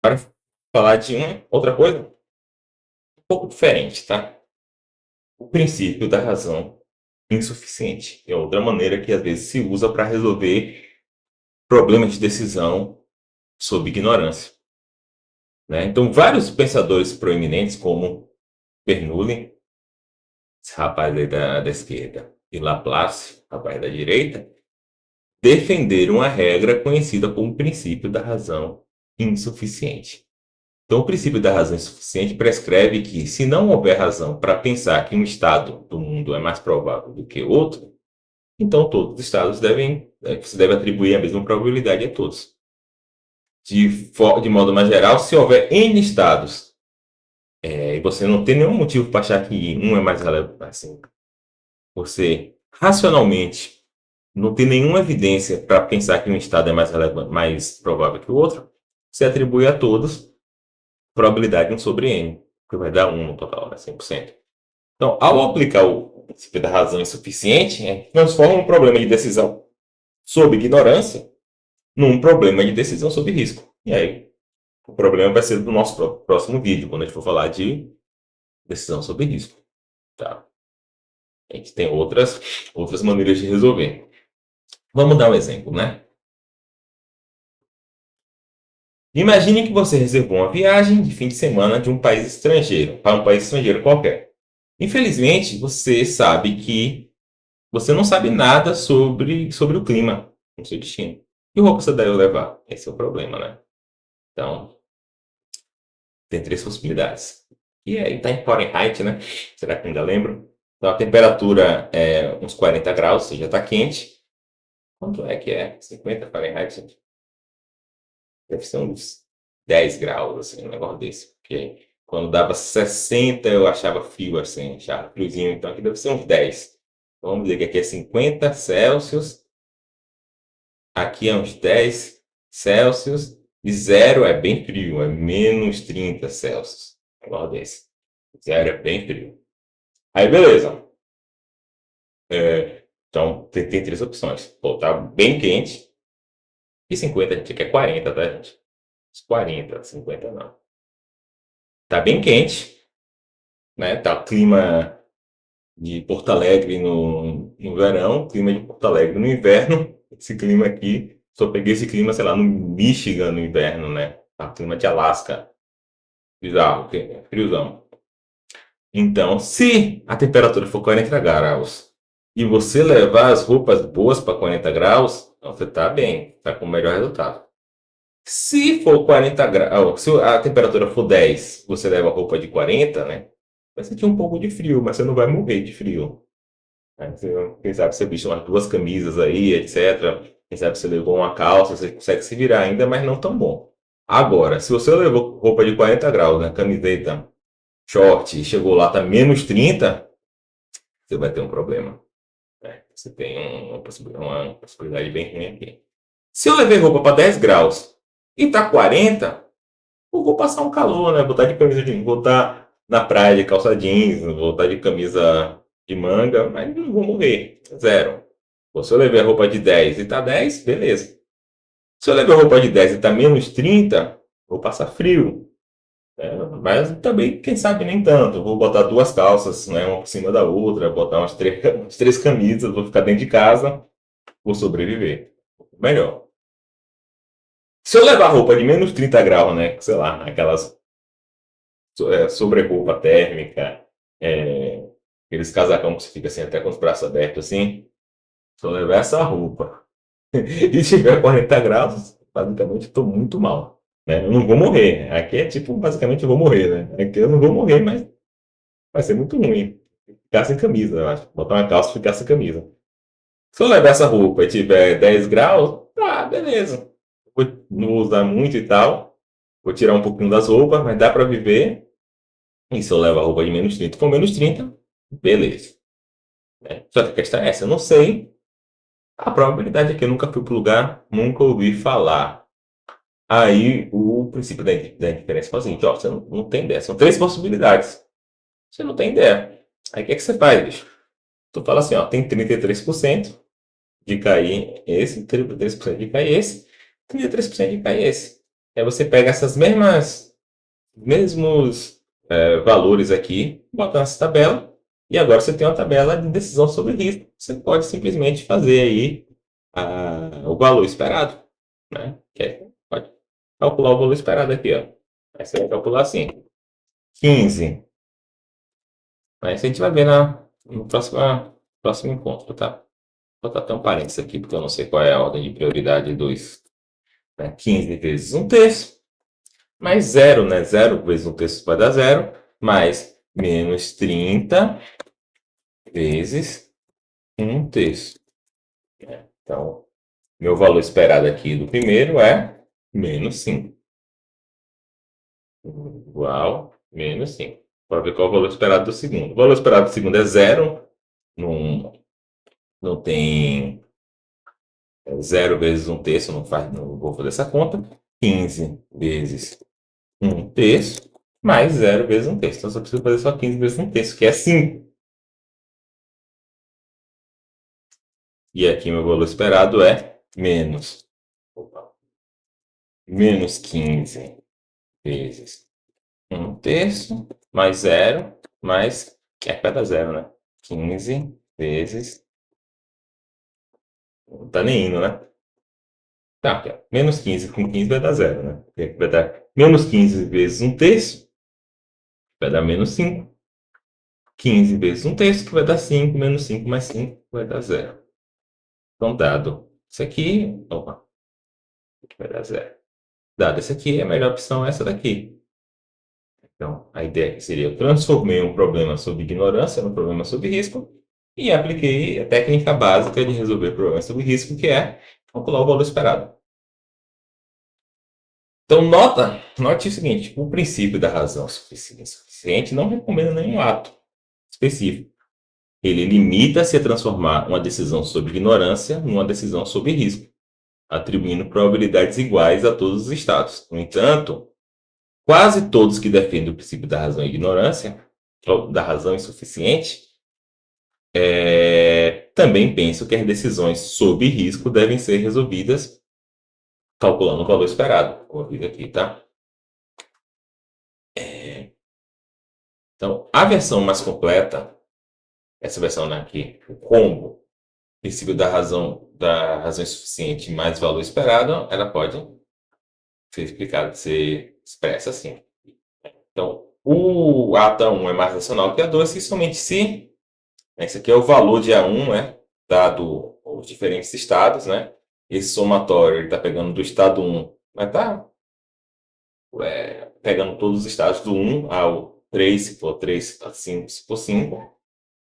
Para falar de uma outra coisa um pouco diferente, tá? O princípio da razão insuficiente é outra maneira que às vezes se usa para resolver problemas de decisão sob ignorância, né? Então, vários pensadores proeminentes, como Bernoulli, esse rapaz aí da esquerda, e Laplace, rapaz da direita, defenderam a regra conhecida como princípio da razão insuficiente. Então, o princípio da razão insuficiente prescreve que, se não houver razão para pensar que um estado do mundo é mais provável do que outro, então todos os estados se deve atribuir a mesma probabilidade a todos. De modo mais geral, se houver N estados e você não tem nenhum motivo para achar que um é mais relevante, assim, você racionalmente não tem nenhuma evidência para pensar que um estado é mais relevante, mais provável que o outro, você atribui a todos probabilidade 1 sobre n, que vai dar 1 no total, né? 100%. Então, ao aplicar o princípio da razão insuficiente, transforma um problema de decisão sob ignorância num problema de decisão sob risco. E aí, o problema vai ser do nosso próximo vídeo, quando a gente for falar de decisão sob risco. Tá? A gente tem outras maneiras de resolver. Vamos dar um exemplo, né? Imagine que você reservou uma viagem de fim de semana de um país estrangeiro, para um país estrangeiro qualquer. Infelizmente, você sabe que você não sabe nada sobre o clima no seu destino. Que roupa você deve levar? Esse é o problema, né? Então, tem três possibilidades. E aí está em Fahrenheit, né? Será que ainda lembro? Então, a temperatura é uns 40 graus, ou seja, está quente. Quanto é que é? 50 Fahrenheit? Deve ser uns 10 graus, assim, um negócio desse. Porque quando dava 60 eu achava frio, assim, achava friozinho. Então aqui deve ser uns 10. Vamos dizer que aqui é 50 Celsius. Aqui é uns 10 Celsius. E zero é bem frio, é menos 30 Celsius. Um negócio desse. Zero é bem frio. Aí beleza. Então tem três opções. Pô, tá bem quente. E 50 a gente quer 40, tá, gente? 40, 50 não. Tá bem quente, né? Tá o clima de Porto Alegre no verão, clima de Porto Alegre no inverno. Esse clima aqui, só peguei esse clima, sei lá, no Michigan no inverno, né? Tá, clima de Alasca. Bizarro, friozão. Então, se a temperatura for 40 graus e você levar as roupas boas para 40 graus, então você tá bem, tá com o melhor resultado. Se for 40 graus, se a temperatura for 10, você leva roupa de 40, né? Vai sentir um pouco de frio, mas você não vai morrer de frio. Né? Quem sabe você vestiu umas duas camisas aí, etc. Quem sabe você levou uma calça, você consegue se virar ainda, mas não tão bom. Agora, se você levou roupa de 40 graus, né? Camiseta, short, e chegou lá, tá menos 30, você vai ter um problema. Né? Você tem uma possibilidade bem ruim aqui. Se eu levei roupa para 10 graus e tá 40, eu vou passar um calor, né? Botar de camisa de. Vou estar na praia de calça jeans, vou estar de camisa de manga, mas não vou morrer. Zero. Pô, se eu levar roupa de 10 e tá 10, beleza. Se eu levar roupa de 10 e tá menos 30, vou passar frio. Né? Mas também, quem sabe, nem tanto. Vou botar duas calças, né, uma por cima da outra, botar umas três camisas, vou ficar dentro de casa, vou sobreviver. Melhor. Se eu levar roupa de menos 30 graus, né, sei lá, aquelas sobre-roupa térmica, aqueles casacão que você fica assim, até com os braços abertos assim. Se eu levar essa roupa e tiver 40 graus, basicamente estou muito mal. Né? Eu não vou morrer. Aqui é tipo, basicamente eu vou morrer, né? Aqui eu não vou morrer, mas vai ser muito ruim. Ficar sem camisa, eu acho. Botar uma calça e ficar sem camisa. Se eu levar essa roupa e tiver 10 graus, tá, beleza. Não vou usar muito e tal. Vou tirar um pouquinho das roupas, mas dá para viver. E se eu levo a roupa de menos 30 for menos 30, beleza. Né? Só que a questão é essa, eu não sei. A probabilidade é que eu nunca fui para o lugar, nunca ouvi falar. Aí o princípio da indiferença fala o seguinte, ó, você não tem ideia. São três possibilidades. Você não tem ideia. Aí o que é que você faz, bicho? Tu fala assim, ó, tem 33% de cair esse, 33% de cair esse, 33% de cair esse. Aí você pega essas mesmos valores aqui, bota nessa tabela, e agora você tem uma tabela de decisão sobre risco. Você pode simplesmente fazer aí o valor esperado, né? Pode calcular o valor esperado aqui, ó. Aí você vai calcular assim, 15. Mas a gente vai ver no próximo encontro, tá? Vou botar até um parênteses aqui, porque eu não sei qual é a ordem de prioridade dos 15 vezes 1/3, mais 0, né? 0 vezes 1/3 vai dar 0, mais menos 30 vezes 1/3. Então, meu valor esperado aqui do primeiro é menos 5. Igual menos 5. Para ver qual é o valor esperado do segundo. O valor esperado do segundo é 0. Não tem 0 vezes 1/3, não vou fazer essa conta. 15 vezes 1/3, mais 0 vezes 1/3. Então, eu só preciso fazer só 15 vezes 1/3, que é 5. E aqui meu valor esperado é menos 15 vezes 1/3, mais 0, mais... perto da 0, né? 15 vezes... Não tá nem indo, né? Tá, aqui, ó. Menos 15 com 15 vai dar 0, né? Vai dar menos 15 vezes 1/3, vai dar menos 5. 15 vezes 1/3, que vai dar 5, menos 5 mais 5 vai dar 0. Então, dado isso aqui, opa, vai dar 0. Dado esse aqui, a melhor opção é essa daqui. Então, a ideia aqui seria: eu transformei um problema sobre ignorância num problema sobre risco e apliquei a técnica básica de resolver problemas sobre risco, que é calcular o valor esperado. Então, note o seguinte: o princípio da razão suficiente não recomenda nenhum ato específico. Ele limita-se a transformar uma decisão sobre ignorância numa decisão sobre risco, atribuindo probabilidades iguais a todos os estados. No entanto, quase todos que defendem o princípio da razão e ignorância, ou da razão insuficiente, também pensam que as decisões sob risco devem ser resolvidas calculando o valor esperado. Vou abrir aqui, tá? Então, a versão mais completa, essa versão aqui, o combo, princípio da razão insuficiente mais valor esperado, ela pode ser explicada, ser expressa assim. Então, o A1 é mais racional que A2, e somente se esse aqui é o valor de A1, né, dado os diferentes estados, né? Esse somatório está pegando do estado 1, vai estar pegando todos os estados do 1 ao 3, se for 3, a 5, se for 5.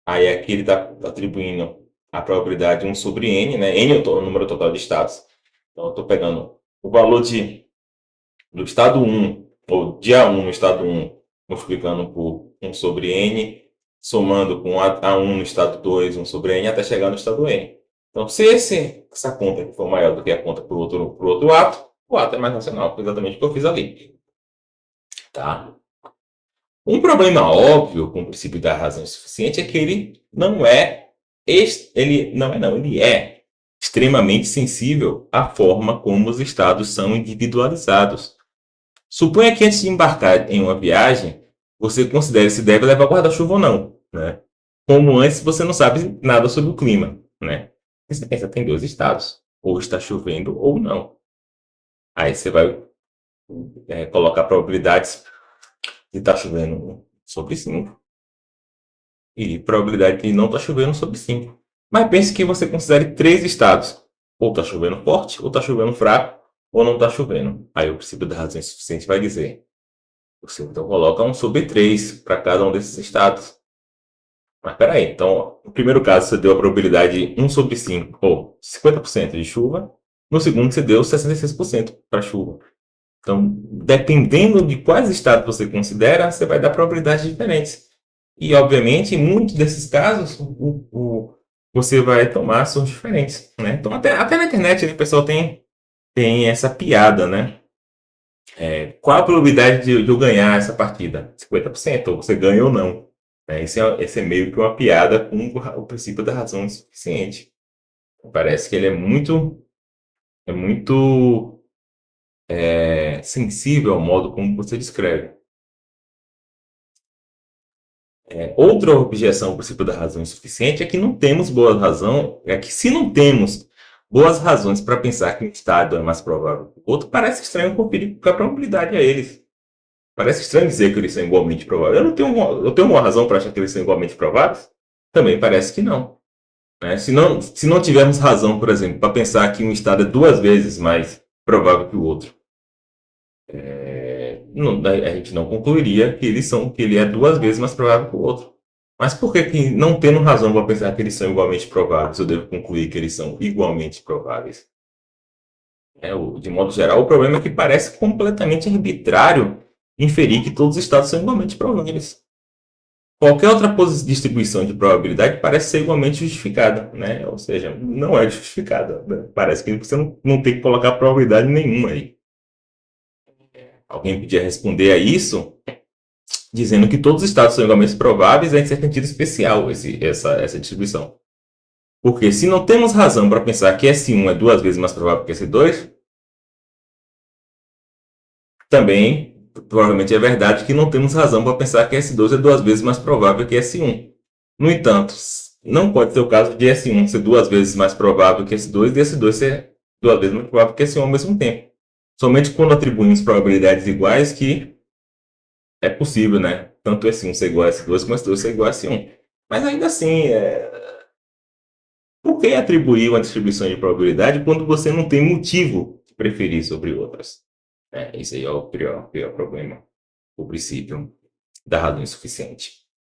Aí aqui ele está atribuindo a probabilidade 1 sobre n, né? N é o número total de estados. Então, eu estou pegando o valor do estado 1, ou de A1 no estado 1, multiplicando por 1 sobre n, somando com A1 no estado 2, 1 sobre n, até chegar no estado n. Então, se essa conta for maior do que a conta para o outro ato, o ato é mais racional, exatamente o que eu fiz ali. Tá? Um problema óbvio com o princípio da razão insuficiente é que ele é extremamente sensível à forma como os estados são individualizados. Suponha que antes de embarcar em uma viagem, você considere se deve levar guarda-chuva ou não, né? Como antes você não sabe nada sobre o clima, né? Você pensa, tem 2 estados, ou está chovendo ou não. Aí você vai colocar probabilidades de estar chovendo sobre 5 e probabilidade de não estar chovendo sobre 5. Mas pense que você considere 3 estados. Ou está chovendo forte, ou está chovendo fraco, ou não está chovendo. Aí o princípio da razão insuficiente vai dizer: você então coloca 1 sobre 3 para cada um desses estados. Mas espera aí, então no primeiro caso você deu a probabilidade 1 sobre 5, ou 50% de chuva. No segundo você deu 66% para chuva. Então, dependendo de quais estados você considera, você vai dar probabilidades diferentes. E, obviamente, em muitos desses casos, você vai tomar ações diferentes, né? Então, até na internet, o pessoal tem essa piada, né? Qual a probabilidade de eu ganhar essa partida? 50%, ou você ganha ou não. Esse é meio que uma piada com o princípio da razão insuficiente. Parece que ele é muito sensível ao modo como você descreve. Outra objeção ao princípio da razão insuficiente é que não temos boa razão, é que se não temos boas razões para pensar que um estado é mais provável que o outro, parece estranho conferir a probabilidade a eles. Parece estranho dizer que eles são igualmente prováveis. Eu tenho uma razão para achar que eles são igualmente prováveis? Também parece que não. Né? Se não tivermos razão, por exemplo, para pensar que um estado é 2 vezes mais provável que o outro, a gente não concluiria que ele é 2 vezes mais provável que o outro. Mas por que, não tendo razão para pensar que eles são igualmente prováveis, eu devo concluir que eles são igualmente prováveis? De modo geral, o problema é que parece completamente arbitrário inferir que todos os estados são igualmente prováveis. Qualquer outra distribuição de probabilidade parece ser igualmente justificada, né? Ou seja, não é justificada. Né? Parece que você não tem que colocar probabilidade nenhuma aí. Alguém podia responder a isso dizendo que todos os estados são igualmente prováveis em certo sentido especial essa distribuição. Porque se não temos razão para pensar que S1 é 2 vezes mais provável que S2, também provavelmente é verdade que não temos razão para pensar que S2 é 2 vezes mais provável que S1. No entanto, não pode ser o caso de S1 ser 2 vezes mais provável que S2 e S2 ser 2 vezes mais provável que S1 ao mesmo tempo. Somente quando atribuímos probabilidades iguais que é possível, né? Tanto S1 ser igual a S2 como S2 ser igual a S1. Mas ainda assim, por que atribuir uma distribuição de probabilidade quando você não tem motivo de preferir sobre outras? Esse aí é o pior problema, o princípio da razão insuficiente.